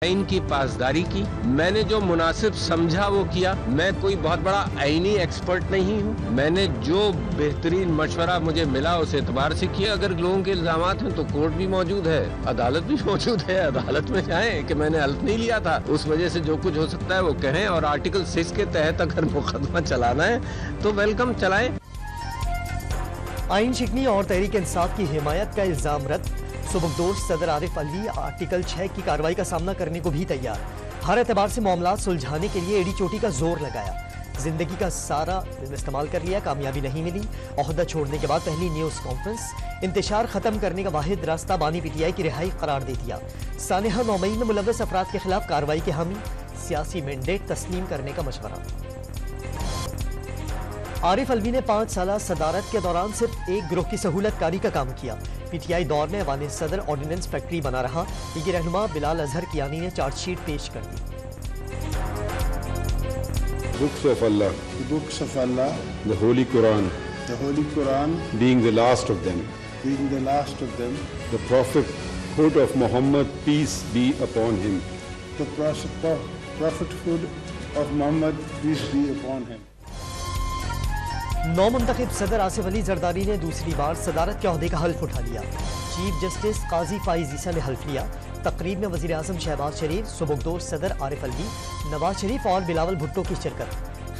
आइन की पासदारी की, मैंने जो मुनासिब समझा वो किया। मैं कोई बहुत बड़ा आइनी एक्सपर्ट नहीं हूँ। मैंने जो बेहतरीन मशवरा मुझे मिला उस एतबार से किया। अगर लोगों के इल्जामात हैं तो कोर्ट भी मौजूद है, अदालत भी मौजूद है, अदालत में जाएं कि मैंने हल्फ नहीं लिया था, उस वजह से जो कुछ हो सकता है वो कहें। और आर्टिकल 6 के तहत अगर मुकदमा चलाना है तो वेलकम, चलाएं। आइन शिकनी और तहरीक इंसाफ की हिमायत का इल्जाम रद्द। सुबकदोश सदर आरिफ अलवी आर्टिकल 6 की कार्रवाई का सामना करने को भी तैयार। हर एतबार से मामलात सुलझाने के लिए एड़ी चोटी का जोर लगाया। जिंदगी का सारा इस्तेमाल कर लिया, कामयाबी नहीं मिली। ओहदा छोड़ने के बाद पहली न्यूज़ कॉन्फ्रेंस। इंतशार खत्म करने का वाहिद रास्ता बानी पीटीआई की रिहाई करार दे दिया। सानेहा 9 मई में मुलव्वस अफराद के खिलाफ कार्रवाई के हामी। सियासी मैंडेट तस्लीम करने का मशवरा। आरिफ अलवी ने 5 साल सदारत के दौरान सिर्फ एक ग्रोह की सहूलत कारी का काम किया। पीटीआई दौर में ऐवान सदर ऑर्डिनेंस फैक्ट्री बना रहा। लीगी रहनुमा बिलाल अजहर कियानी ने चार्जशीट पेश कर दी। Books of Allah, the books of Allah, the Holy Quran, the Holy Quran, being the last of them, being the last of them, the prophethood of Muhammad, peace be upon him, the prophethood of Muhammad, peace be upon him. नौ मुंतखब सदर आसिफ अली जरदारी ने दूसरी बार सदारत के ओहदे का हल्फ उठा लिया। चीफ जस्टिस काजी फाइज ईसा ने हल्फ लिया। तकरीब में वज़ीर आज़म शहबाज शरीफ, सुबकदोश सदर आरिफ अलवी, नवाज शरीफ और बिलावल भुट्टो की शिरकत।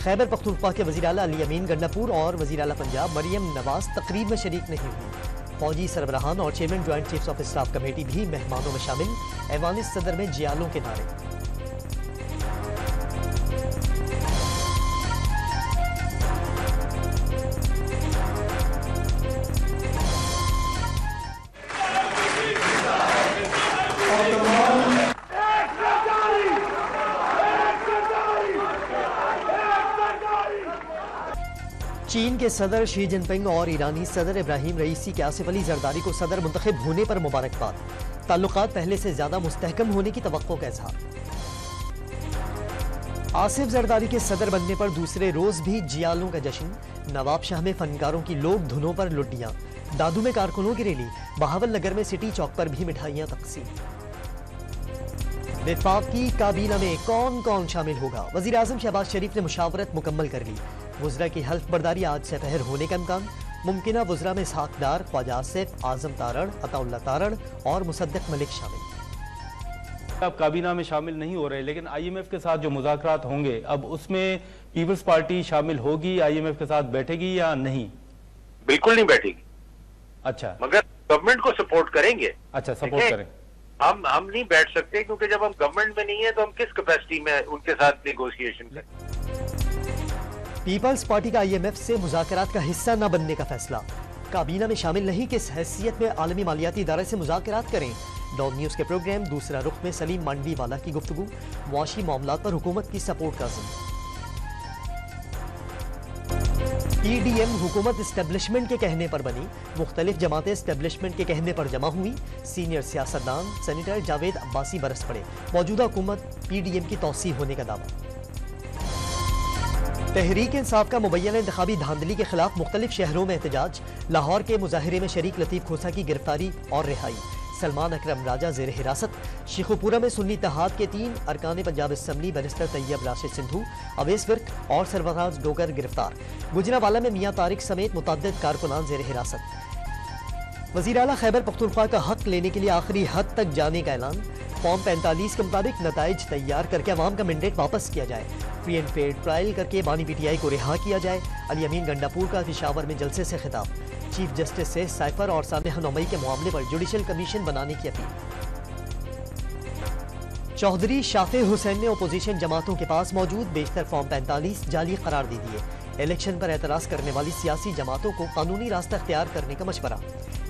खैबर पख्तूनख्वा के वज़ीर आला अली अमीन गंडापुर और वज़ीर आला पंजाब मरियम नवाज तकरीब में शरीक नहीं हुई। फौजी सरबराहान और chairman joint chiefs of staff committee भी मेहमानों में शामिल। ऐवान सदर में जियालों के नारे। चीन के सदर शी जिनपिंग और ईरानी सदर इब्राहिम रईसी के आसिफ अली जरदारी को सदर मुंतखब होने पर मुबारकबाद। ताल्लुकात पहले से ज्यादा मुस्तहकम होने की तवक्को का इजहार। आसिफ जरदारी के सदर बनने पर दूसरे रोज भी जियालों का जश्न। नवाब शाह में फनकारों की लोक धुनों पर लुड्डियां। दादू में कारकुनों की रैली। बहावल नगर में सिटी चौक पर भी मिठाइयां तकसीम। वफाकी काबीना में कौन कौन शामिल होगा? वज़ीर आज़म शहबाज शरीफ ने मुशावरत मुकम्मल कर ली। वज़रा की हल्फ बर्दारी आज से पहर होने का इम्कान। मुमकिना वज़रा में इसहाक डार, ख्वाजा आसिफ, आज़म तारड़, अताउल्लाह तारड़ और मुसद्दिक मलिक शामिल। अब काबीना में शामिल नहीं हो रहे, लेकिन IMF के साथ जो मुज़ाकरात होंगे, अब उसमें पीपल्स पार्टी शामिल होगी, IMF के साथ बैठेगी या नहीं? बिल्कुल नहीं बैठेगी। अच्छा, मगर गवर्नमेंट को सपोर्ट करेंगे। अच्छा, सपोर्ट करें। हम नहीं बैठ सकते, क्योंकि जब हम गवर्नमेंट में नहीं है तो हम किस कैपेसिटी में उनके साथ नेगोशिएशन करें। पीपल्स पार्टी का IMF से मुज़ाकरात का हिस्सा न बनने का फैसला। काबीना में शामिल नहीं, किस हैसियत में आलमी मालियाती इदारे से मुज़ाकरात करें। डॉन न्यूज़ के प्रोग्राम दूसरा रुख में सलीम मांडवी वाला की गुफ्तगू। मुआशी मामलात पर हुकूमत की सपोर्ट का ज़िम्मा। PDM हुकूमत एस्टेब्लिशमेंट के कहने पर बनी। मुख्तलिफ जमातें एस्टेब्लिशमेंट के कहने पर जमा हुई। सीनियर सियासतदान सेनेटर जावेद अब्बासी बरस पड़े। मौजूदा हुकूमत PDM की तौसीह होने का दावा। तहरीक इंसाफ का मुबैना इंतखाबी धांधली के खिलाफ मुख्तलिफ शहरों में एहतजाज। लाहौर के मुजाहिरे में शरीक लतीफ खोसा की गिरफ्तारी और रिहाई। सलमान अकरम राजा जेर हिरासत। शेखुपुरा में सुन्नी इत्तेहाद के 3 अरकान पंजाब असम्बली बैरिस्टर तैयब राशिद सिंधु, अवैस विर्क और सरफराज डोगर गिरफ्तार। गुजरांवाला में मियां तारिक समेत मुतअद्दिद कारकुनान जेर हिरासत। वज़ीर आला खैबर पख्तूनख्वा का हक लेने के लिए आखिरी हद तक जाने का ऐलान। फॉर्म 45 के मुताबिक नताइज तैयार करके अवाम का मैंडेट वापस किया जाए। फ्री एंड फेयर ट्रायल करके बानी PTI को रिहा किया जाए। अली अमीन गंडापुर का पेशावर में जलसे से खिताब। चीफ जस्टिस से साइफर और सानेहा 9 मई के मामले पर जुडिशल कमीशन बनाने की अपील। चौधरी शाफे हुसैन ने अपोजिशन जमातों के पास मौजूद बेशतर फॉर्म 45 जाली करार दे दिए। इलेक्शन पर एतराज करने वाली सियासी जमातों को कानूनी रास्ता अख्तियार करने का मशवरा।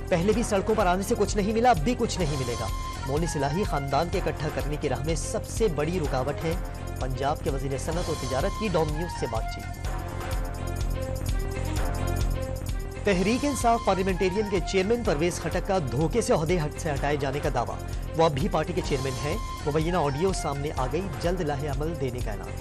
पहले भी सड़कों पर आने से कुछ नहीं मिला, अब भी कुछ नहीं मिलेगा। मौनी सिलाही खानदान के इकट्ठा करने की राह में सबसे बड़ी रुकावट है। पंजाब के वजीर सनत और तिजारत की डॉन न्यूज़ से बातचीत। तहरीक इंसाफ पार्लियामेंटेरियन के चेयरमैन परवेज खटक का धोखे से ओहदे से हटाए जाने का दावा। वो अब भी पार्टी के चेयरमैन हैं। मुबैना ऑडियो सामने आ गई, जल्द लाहे अमल देने का ऐलान।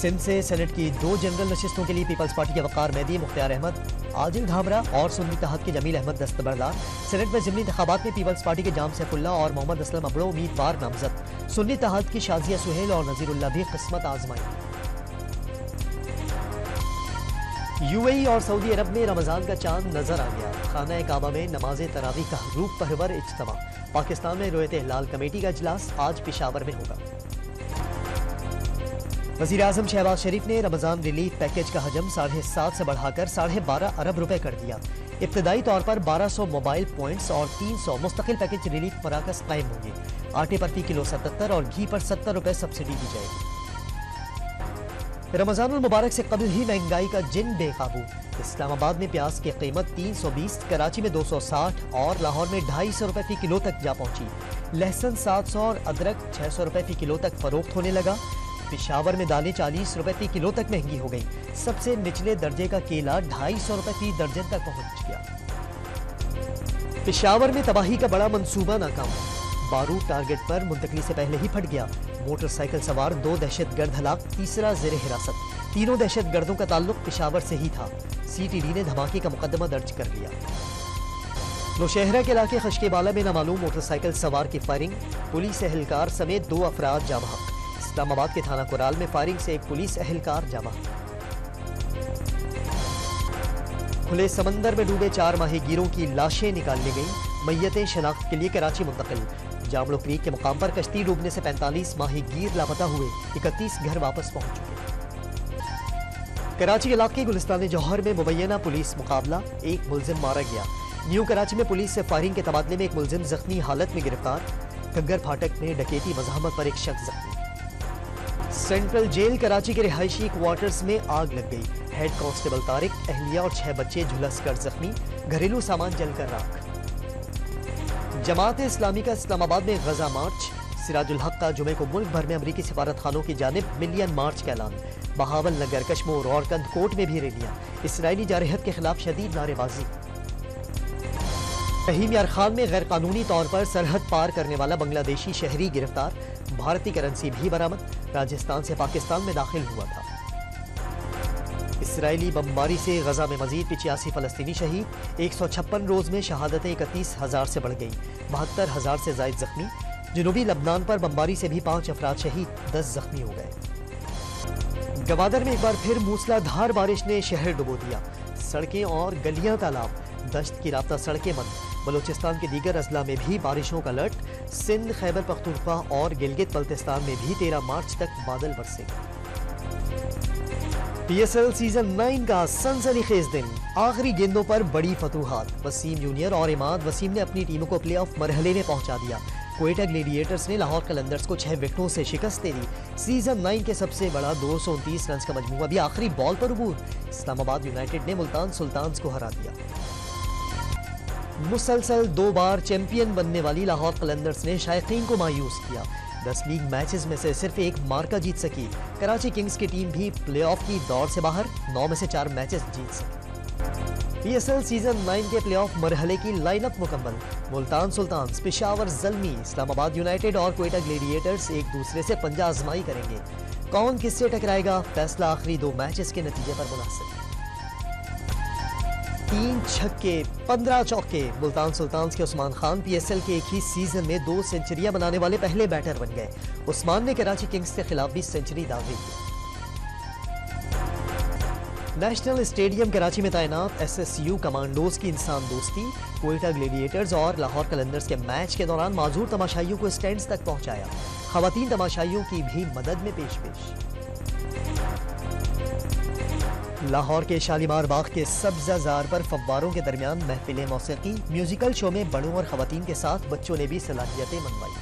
सिंध से सेनेट की 2 जनरल नशिस्तों के लिए पीपल्स पार्टी के वकार मेहदी, मुख्तार अहमद, आदिल धामरा और सुन्नी इत्तेहाद के जमील अहमद दस्तबरदार। सेनेट में ज़िमनी इंतखाबात में पीपल्स पार्टी के जाम सैफुल्लाह और मोहम्मद असलम अबड़ो उम्मीदवार नामजद। सुन्नी इत्तेहाद की शाजिया सुहेल और नज़ीरुल्लाह भी किस्मत आजमाई। यूएई और सऊदी अरब में रमजान का चांद नजर आ गया। खाना काबा में नमाज तरावी का रूप पहवर इज्तिमा। पाकिस्तान में रोयत हिलाल कमेटी का इजलास आज पेशावर में होगा। वज़ीर आज़म शहबाज शरीफ ने रमजान रिलीफ पैकेज का हजम 7.5 से बढ़ाकर 12.5 अरब रुपए कर दिया। इब्तदाई तौर पर 1200 मोबाइल पॉइंट्स और 300 मुस्तकिल पैकेज रिलीफ मराकज कायम होंगे। आटे पर फी किलो 77 और घी पर 70 रुपए सब्सिडी दी जाएगी। रमजानुल मुबारक से कबल ही महंगाई का जिन बेकाबू। इस्लामाबाद में प्याज की कीमत 320, कराची में 260 और लाहौर में 250 रुपए फी किलो तक जा पहुंची। लहसुन 700 और अदरक 600 रुपए फी किलो तक फरोख्त होने लगा। पेशावर में दालें 40 रुपए फी किलो तक महंगी हो गई। सबसे निचले दर्जे का केला 250 रुपए फी दर्जन तक पहुंच गया। पेशावर में तबाही का बड़ा मंसूबा नाकाम। बारूद टारगेट पर मुंतकली से पहले ही फट गया। मोटरसाइकिल सवार 2 दहशतगर्द हलाक, तीसरा जेर हिरासत। तीनों दहशतगर्दों का ताल्लुक पेशावर से ही था। सीटीडी ने धमाके का मुकदमा दर्ज कर लिया। नौशहरा के इलाके खशकेबाला में नामालूम मोटरसाइकिल सवार की फायरिंग, पुलिस एहलकार समेत 2 अफराद जाँ बहक। इस्लामाबाद के थाना कुराल में फायरिंग से एक पुलिस एहलकार जाँ बहक। खुले समंदर में डूबे 4 माहीगीरों की लाशें निकाल ली गई। मैयतें शनाख्त के लिए कराची मुंतकिल। जामलो क्रीक के मुकाम पर कश्ती डूबने से 45 माहीगीर लापता हुए, 31 घर वापस पहुंच चुके। कराची के इलाके गुलिस्तान जौहर में मुबैना पुलिस मुकाबला, एक मुलजिम मारा गया। न्यू कराची में पुलिस से फायरिंग के तबादले में एक मुलजिम जख्मी हालत में गिरफ्तार। गग्गर फाटक में डकैती मज़ाहमत पर एक शख्स जख्मी। सेंट्रल जेल कराची के रिहायशी क्वार्टर्स में आग लग गई। हेड कांस्टेबल तारिक, अहलिया और 6 बच्चे झुलस कर जख्मी। घरेलू सामान जलकर राख। जमात इस्लामी का इस्लामाबाद में गजा मार्च। सिराजुल हक का जुमे को मुल्क भर में अमरीकी सिफारत खानों की जानिब मिलियन मार्च का ऐलान। बहावल नगर, कश्मीर और कंदकोट में भी रैलियां। इसराइली जारहत के खिलाफ शदीद नारेबाजी। रहीम यार खान में गैर कानूनी तौर पर सरहद पार करने वाला बांग्लादेशी शहरी गिरफ्तार। भारतीय करेंसी भी बरामद। राजस्थान से पाकिस्तान में दाखिल हुआ था। इसराइली बमबारी से गजा में मजीद 85 फलस्तीनी शहीद। 156 रोज में शहादतें 31,000 से बढ़ गई। 72,000 से जायद जख्मी। जनूबी लबनान पर बमबारी से भी 5 अफराद शहीद, 10 जख्मी हो गए। गवादर में एक बार फिर मूसलाधार बारिश ने शहर डुबो दिया। सड़कें और गलियां तालाब। दश्त की राब्ता सड़कें बंद। बलूचिस्तान के दीगर अजला में भी बारिशों का अलर्ट। सिंध, खैबर पख्तूनख्वा और गिलगित बल्तिस्तान में भी 13 मार्च तक बादल बरसेंगे। PSL सीजन 9 का सनसनीखेज दिन। आखिरी गेंदों पर बड़ी फतूहात। वसीम जूनियर और इमाद वसीम ने अपनी टीमों को प्लेऑफ मरहले में पहुंचा दिया। क्वेटा ग्लेडिएटर्स ने लाहौर कलंदर्स को 6 विकेटों से शिकस्त दे दी। सीजन 9 के सबसे बड़ा 229 रन का मजमूआ भी आखिरी बॉल पर उबूर। इस्लामाबाद यूनाइटेड ने मुल्तान सुल्तान्स को हरा दिया। मुसलसल 2 बार चैंपियन बनने वाली लाहौर कलंदर्स ने शायकीन को मायूस किया। 10 लीग मैचेस में से सिर्फ 1 मार्का जीत सकी। कराची किंग्स की टीम भी प्लेऑफ की दौड़ से बाहर, 9 में से 4 मैचेस जीत सकी। PSL सीजन 9 के प्लेऑफ मरहले की लाइनअप मुकम्मल। मुल्तान सुल्तान्स, पेशावर ज़ल्मी, इस्लामाबाद यूनाइटेड और क्वेटा ग्लेडिएटर्स एक दूसरे से पंजा आजमाई करेंगे। कौन किससे टकराएगा, फैसला आखिरी 2 मैचेस के नतीजे पर मुनासिब। 3 छक्के 15 चौके। मुल्तान सुल्तान्स के उस्मान खान PSL के एक ही सीजन में 2 सेंचुरियां बनाने वाले पहले बैटर बन गए। उस्मान ने कराची किंग्स के खिलाफ भी सेंचुरी दागी की। नेशनल स्टेडियम कराची में तैनात SSU कमांडोज की इंसान दोस्ती। क्वेटा ग्लेडिएटर्स और लाहौर कलंदर्स के मैच के दौरान माजूर तमाशाइयों को स्टैंड्स तक पहुंचाया। खवातीन तमाशाइयों की भी मदद में पेश। लाहौर के शालीमार बाग के सब्ज़ाज़ार पर फव्वारों के दरमियान महफिल मौसीकी। म्यूजिकल शो में बड़ों और खवातीन के साथ बच्चों ने भी सलाहियतें मनवाई।